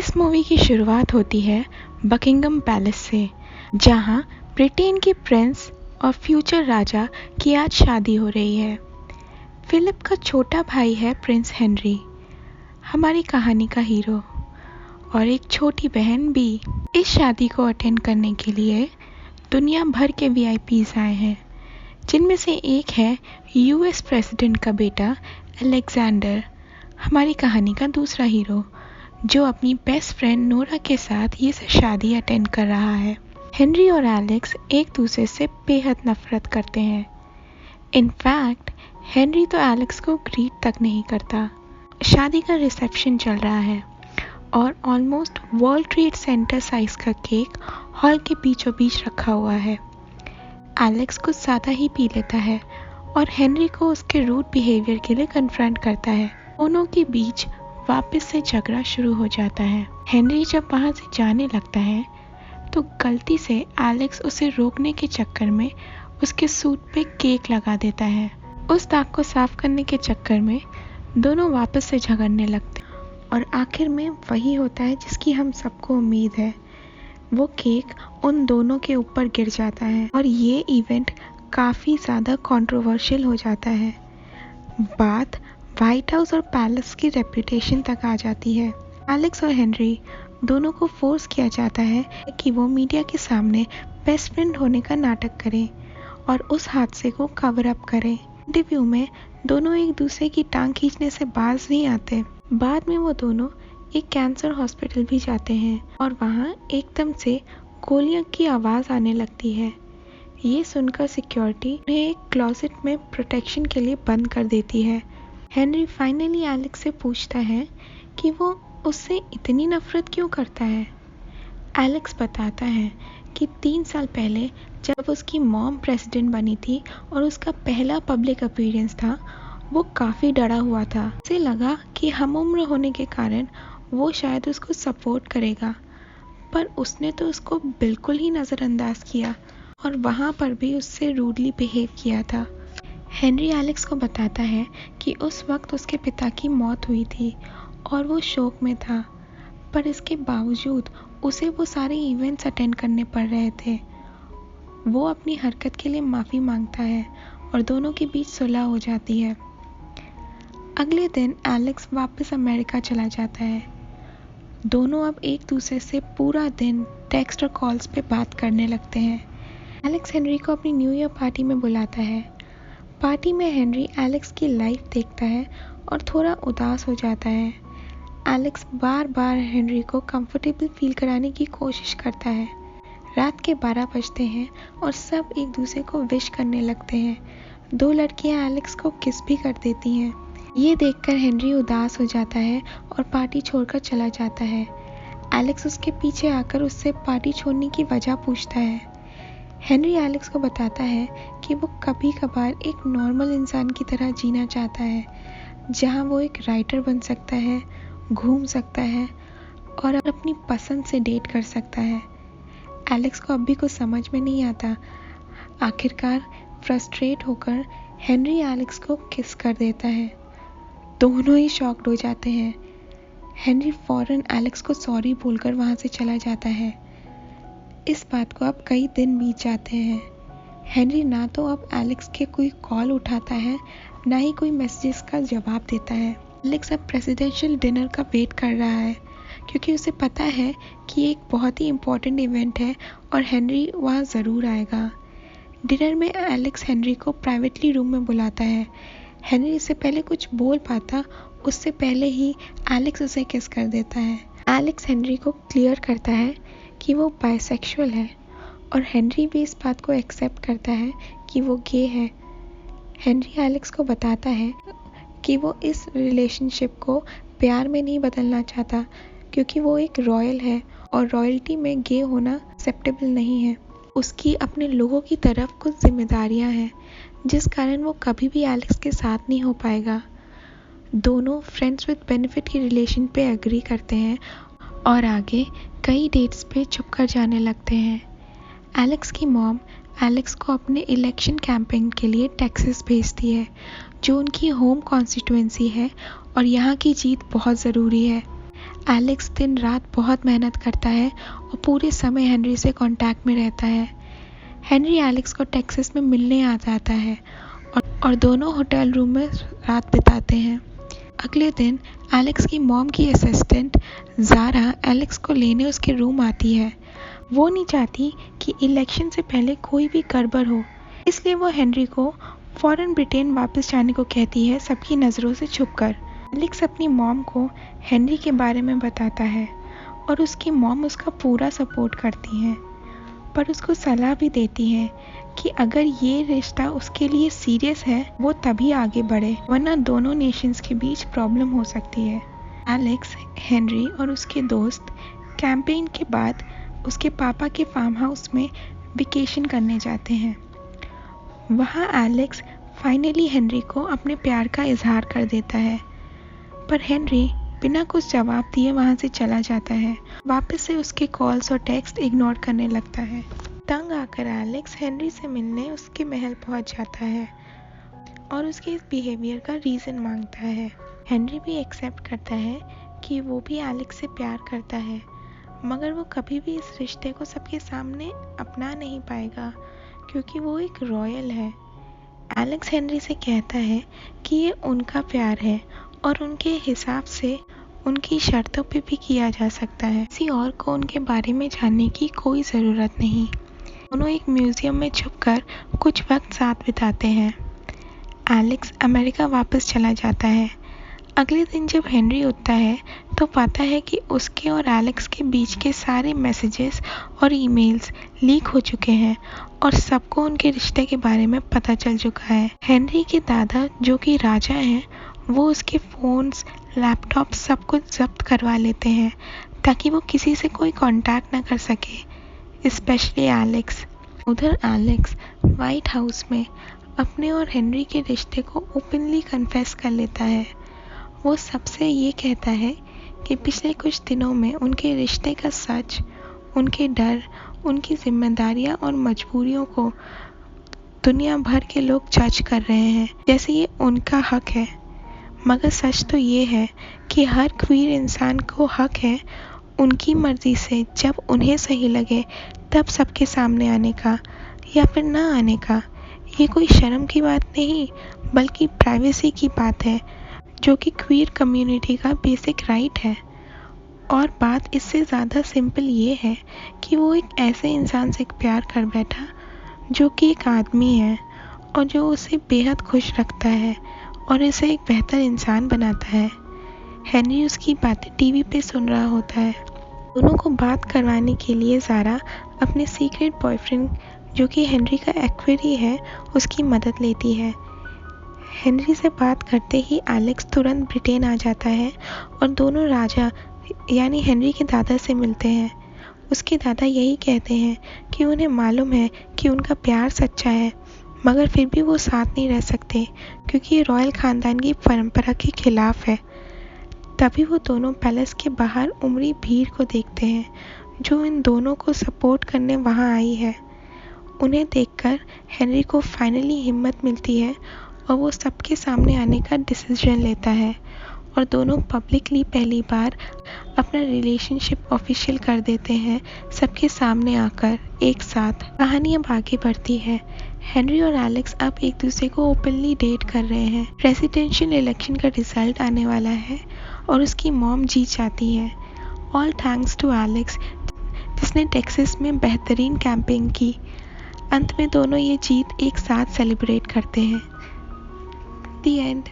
इस मूवी की शुरुआत होती है बकिंगम पैलेस से, जहां ब्रिटेन के प्रिंस और फ्यूचर राजा की आज शादी हो रही है। फिलिप का छोटा भाई है प्रिंस हेनरी, हमारी कहानी का हीरो, और एक छोटी बहन भी। इस शादी को अटेंड करने के लिए दुनिया भर के वीआईपीज आए हैं, जिनमें से एक है यूएस प्रेसिडेंट का बेटा अलेक्जेंडर, हमारी कहानी का दूसरा हीरो, जो अपनी बेस्ट फ्रेंड नोरा के साथ ये शादी अटेंड कर रहा है। हेनरी और एलेक्स एक दूसरे से बेहद नफरत करते हैं। इनफैक्ट हेनरी तो एलेक्स को ग्रीट तक नहीं करता। शादी का रिसेप्शन चल रहा है और almost world trade centre size का केक हॉल के बीचों बीच रखा हुआ है। एलेक्स कुछ ज़्यादा ही पी लेता है और हेनरी को उसके रूड बिहेवियर के लिए कन्फ्रंट करता है। दोनों के बीच वापस से झगड़ा शुरू हो जाता है। हेनरी जब वहाँ से जाने लगता है तो गलती से एलेक्स उसे रोकने के चक्कर में उसके सूट पे केक लगा देता है। उस दाग को साफ करने के चक्कर में दोनों वापस से झगड़ने लगते हैं और आखिर में वही होता है जिसकी हम सबको उम्मीद है। वो केक उन दोनों के ऊपर गिर जाता है और ये इवेंट काफ़ी ज़्यादा कंट्रोवर्शियल हो जाता है। बात व्हाइट हाउस और पैलेस की रेपुटेशन तक आ जाती है। एलेक्स और हेनरी दोनों को फोर्स किया जाता है कि वो मीडिया के सामने बेस्ट फ्रेंड होने का नाटक करें और उस हादसे को कवर अप करें। इंटरव्यू में दोनों एक दूसरे की टांग खींचने से बाज नहीं आते। बाद में वो दोनों एक कैंसर हॉस्पिटल भी जाते हैं और वहाँ एकदम से गोलियों की आवाज़ आने लगती है। ये सुनकर सिक्योरिटी उन्हें एक क्लोजेट में प्रोटेक्शन के लिए बंद कर देती है। हेनरी फाइनली एलेक्स से पूछता है कि वो उससे इतनी नफरत क्यों करता है। एलेक्स बताता है कि 3 साल पहले जब उसकी मॉम प्रेसिडेंट बनी थी और उसका पहला पब्लिक अपीयरेंस था, वो काफ़ी डरा हुआ था। उसे लगा कि हम उम्र होने के कारण वो शायद उसको सपोर्ट करेगा, पर उसने तो उसको बिल्कुल ही नज़रअंदाज किया और वहाँ पर भी उससे रूडली बिहेव किया था। हेनरी एलेक्स को बताता है कि उस वक्त उसके पिता की मौत हुई थी और वो शोक में था, पर इसके बावजूद उसे वो सारे इवेंट्स अटेंड करने पड़ रहे थे। वो अपनी हरकत के लिए माफ़ी मांगता है और दोनों के बीच सुलह हो जाती है। अगले दिन एलेक्स वापस अमेरिका चला जाता है। दोनों अब एक दूसरे से पूरा दिन टेक्स्ट और कॉल्स पे बात करने लगते हैं। एलेक्स हेनरी को अपनी न्यू ईयर पार्टी में बुलाता है। पार्टी में हेनरी एलेक्स की लाइफ देखता है और थोड़ा उदास हो जाता है। एलेक्स बार बार हेनरी को कंफर्टेबल फील कराने की कोशिश करता है। रात के 12 बजते हैं और सब एक दूसरे को विश करने लगते हैं। 2 लड़कियां एलेक्स को किस भी कर देती हैं। ये देखकर हेनरी उदास हो जाता है और पार्टी छोड़कर चला जाता है। एलेक्स उसके पीछे आकर उससे पार्टी छोड़ने की वजह पूछता है। हेनरी एलेक्स को बताता है कि वो कभी कभार एक नॉर्मल इंसान की तरह जीना चाहता है, जहां वो एक राइटर बन सकता है, घूम सकता है और अपनी पसंद से डेट कर सकता है। एलेक्स को अब भी कुछ समझ में नहीं आता। आखिरकार फ्रस्ट्रेट होकर हेनरी एलेक्स को किस कर देता है। दोनों ही शॉक्ड हो जाते हैं। हेनरी फौरन एलेक्स को सॉरी बोलकर वहां से चला जाता है। इस बात को अब कई दिन बीत जाते हैं। हेनरी ना तो अब एलेक्स के कोई कॉल उठाता है, ना ही कोई मैसेजेस का जवाब देता है। एलेक्स अब प्रेसिडेंशियल डिनर का वेट कर रहा है, क्योंकि उसे पता है कि एक बहुत ही इम्पोर्टेंट इवेंट है और हेनरी वहाँ ज़रूर आएगा। डिनर में एलेक्स हेनरी को प्राइवेटली रूम में बुलाता है। हेनरी इससे पहले कुछ बोल पाता, उससे पहले ही एलेक्स उसे किस कर देता है। एलेक्स हेनरी को क्लियर करता है कि वो बाइसेक्सुअल है और हेनरी भी इस बात को एक्सेप्ट करता है कि वो गे है। हेनरी एलेक्स को बताता है कि वो इस रिलेशनशिप को प्यार में नहीं बदलना चाहता, क्योंकि वो एक रॉयल है और रॉयल्टी में गे होना एक्सेप्टेबल नहीं है। उसकी अपने लोगों की तरफ कुछ जिम्मेदारियां हैं, जिस कारण वो कभी भी एलेक्स के साथ नहीं हो पाएगा। दोनों फ्रेंड्स विद बेनिफिट की रिलेशन पे एग्री करते हैं और आगे कई डेट्स पे छुपकर जाने लगते हैं। एलेक्स की मॉम एलेक्स को अपने इलेक्शन कैंपेन के लिए टेक्सास भेजती है, जो उनकी होम कॉन्स्टिट्यूएंसी है और यहाँ की जीत बहुत ज़रूरी है। एलेक्स दिन रात बहुत मेहनत करता है और पूरे समय हेनरी से कांटेक्ट में रहता है। हेनरी एलेक्स को टेक्सास में मिलने आ जाता है और दोनों होटल रूम में रात बिताते हैं। अगले दिन एलेक्स की मॉम की असिस्टेंट ज़ारा एलेक्स को लेने उसके रूम आती है। वो नहीं चाहती कि इलेक्शन से पहले कोई भी गड़बड़ हो, इसलिए वो हेनरी को फ़ौरन ब्रिटेन वापस जाने को कहती है, सबकी नज़रों से छुपकर। एलेक्स अपनी मॉम को हेनरी के बारे में बताता है और उसकी मॉम उसका पूरा सपोर्ट करती हैं, पर उसको सलाह भी देती हैं कि अगर ये रिश्ता उसके लिए सीरियस है वो तभी आगे बढ़े, वरना दोनों नेशंस के बीच प्रॉब्लम हो सकती है। एलेक्स, हेनरी और उसके दोस्त कैंपेन के बाद उसके पापा के फार्म हाउस में वेकेशन करने जाते हैं। वहाँ एलेक्स फाइनली हेनरी को अपने प्यार का इजहार कर देता है, पर हेनरी बिना कुछ जवाब दिए वहाँ से चला जाता है। वापस से उसके कॉल्स और टेक्स्ट इग्नोर करने लगता है। तंग आकर एलेक्स हेनरी से मिलने उसके महल पहुँच जाता है और उसके इस बिहेवियर का रीज़न मांगता है। हेनरी भी एक्सेप्ट करता है कि वो भी एलेक्स से प्यार करता है, मगर वो कभी भी इस रिश्ते को सबके सामने अपना नहीं पाएगा क्योंकि वो एक रॉयल है। एलेक्स हेनरी से कहता है कि ये उनका प्यार है और उनके हिसाब से उनकी शर्तों पे भी किया जा सकता है। किसी और को उनके बारे में जानने की कोई ज़रूरत नहीं। दोनों एक म्यूज़ियम में छुपकर कुछ वक्त साथ बिताते हैं। एलेक्स अमेरिका वापस चला जाता है। अगले दिन जब हेनरी उठता है तो पाता है कि उसके और एलेक्स के बीच के सारे मैसेजेस और ईमेल्स लीक हो चुके हैं और सबको उनके रिश्ते के बारे में पता चल चुका है। हेनरी के दादा, जो कि राजा हैं, वो उसके फ़ोन्स, लैपटॉप सब कुछ जब्त करवा लेते हैं ताकि वो किसी से कोई कांटेक्ट ना कर सके, स्पेशली एलेक्स। उधर एलेक्स वाइट हाउस में अपने और हेनरी के रिश्ते को ओपनली कन्फेस कर लेता है। वो सबसे ये कहता है कि पिछले कुछ दिनों में उनके रिश्ते का सच, उनके डर, उनकी जिम्मेदारियां और मजबूरियों को दुनिया भर के लोग जज कर रहे हैं जैसे ये उनका हक है। मगर सच तो ये है कि हर क्वीर इंसान को हक है उनकी मर्जी से जब उन्हें सही लगे तब सबके सामने आने का या फिर ना आने का। ये कोई शर्म की बात नहीं बल्कि प्राइवेसी की बात है, जो कि क्वीर कम्युनिटी का बेसिक राइट है। और बात इससे ज़्यादा सिंपल ये है कि वो एक ऐसे इंसान से प्यार कर बैठा जो कि एक आदमी है और जो उसे बेहद खुश रखता है और इसे एक बेहतर इंसान बनाता है। हेनरी उसकी बातें टीवी पे सुन रहा होता है। दोनों को बात करवाने के लिए ज़ारा अपने सीक्रेट बॉयफ्रेंड, जो कि हेनरी का एक्वेरी है, उसकी मदद लेती है। हेनरी से बात करते ही एलेक्स तुरंत ब्रिटेन आ जाता है और दोनों राजा यानी हेनरी के दादा से मिलते हैं। उसके दादा यही कहते हैं कि उन्हें मालूम है कि उनका प्यार सच्चा है, मगर फिर भी वो साथ नहीं रह सकते क्योंकि ये रॉयल ख़ानदान की परंपरा के खिलाफ है। तभी वो दोनों पैलेस के बाहर उमड़ी भीड़ को देखते हैं जो इन दोनों को सपोर्ट करने वहाँ आई है। उन्हें देखकर हेनरी को फाइनली हिम्मत मिलती है और वो सबके सामने आने का डिसीजन लेता है और दोनों पब्लिकली पहली बार अपना रिलेशनशिप ऑफिशियल कर देते हैं सबके सामने आकर एक साथ। कहानी अब आगे बढ़ती है। हेनरी और एलेक्स अब एक दूसरे को ओपनली डेट कर रहे हैं। प्रेसिडेंशियल इलेक्शन का रिजल्ट आने वाला है और उसकी मॉम जीत जाती है। ऑल थैंक्स टू एलेक्स, जिसने टेक्सास में बेहतरीन कैंपेन की। अंत में दोनों ये जीत एक साथ सेलिब्रेट करते हैं। The end.